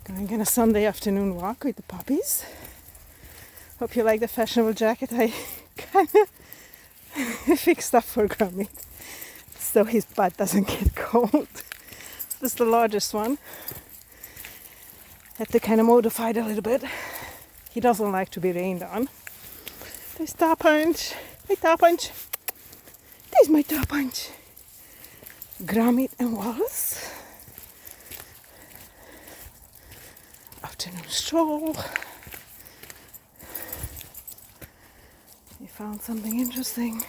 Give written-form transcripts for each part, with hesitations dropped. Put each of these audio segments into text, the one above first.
Going on a Sunday afternoon walk with the puppies. Hope you like the fashionable jacket I kind of fixed up for Grummy, so his butt doesn't get cold. This is the largest one. Had to kind of modify it a little bit. He doesn't like to be rained on. There's Top Punch. Hey, Top Punch. There's my Top Punch. Gromit and Wallace. Afternoon stroll. We found something interesting.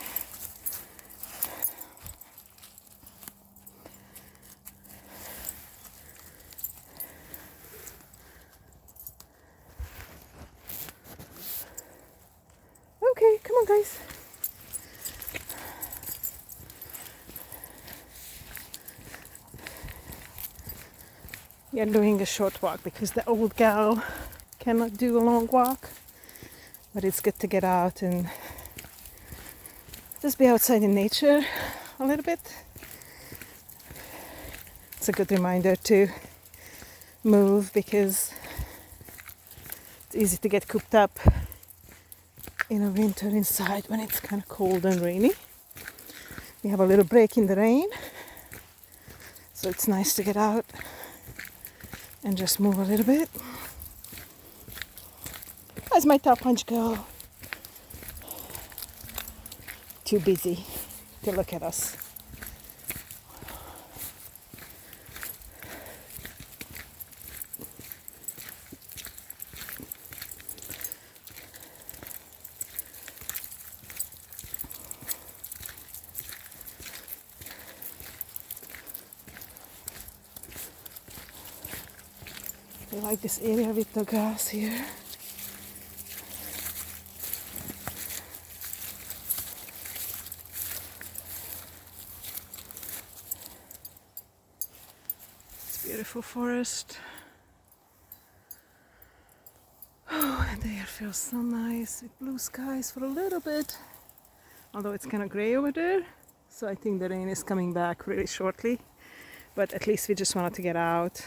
Okay, come on guys. We are doing a short walk because the old gal cannot do a long walk, but it's good to get out and just be outside in nature a little bit. It's a good reminder to move because it's easy to get cooped up in a winter inside when it's kind of cold and rainy. We have a little break in the rain, so it's nice to get out and just move a little bit. How's my Top Punch go? Too busy to look at us. I like this area with the grass here. It's beautiful forest. Oh, and the air feels so nice with blue skies for a little bit. Although it's kind of gray over there, so I think the rain is coming back really shortly. But at least we just wanted to get out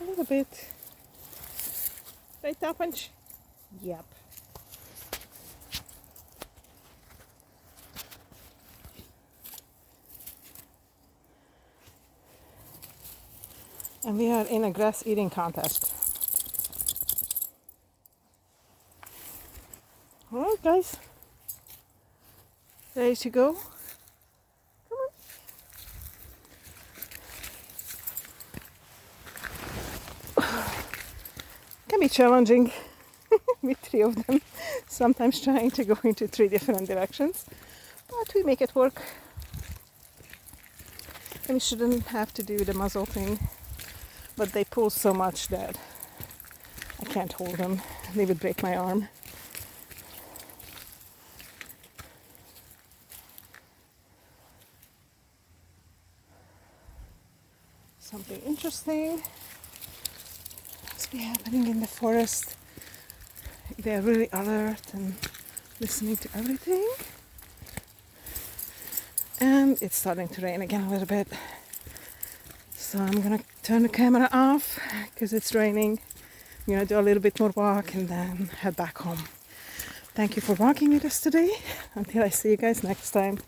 a little bit. Right, Top Punch? Yep. And we are in a grass eating contest. Alright guys. Ready to go? Come on. Can be challenging with three of them, sometimes trying to go into three different directions, but we make it work. And we shouldn't have to do the muzzle thing, but they pull so much that I can't hold them. They would break my arm. Something interesting must be happening in the forest. They are really alert and listening to everything. And it's starting to rain again a little bit. So I'm gonna turn the camera off because it's raining. I'm gonna do a little bit more walk and then head back home. Thank you for walking with us today. Until I see you guys next time,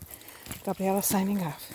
Gabriella signing off.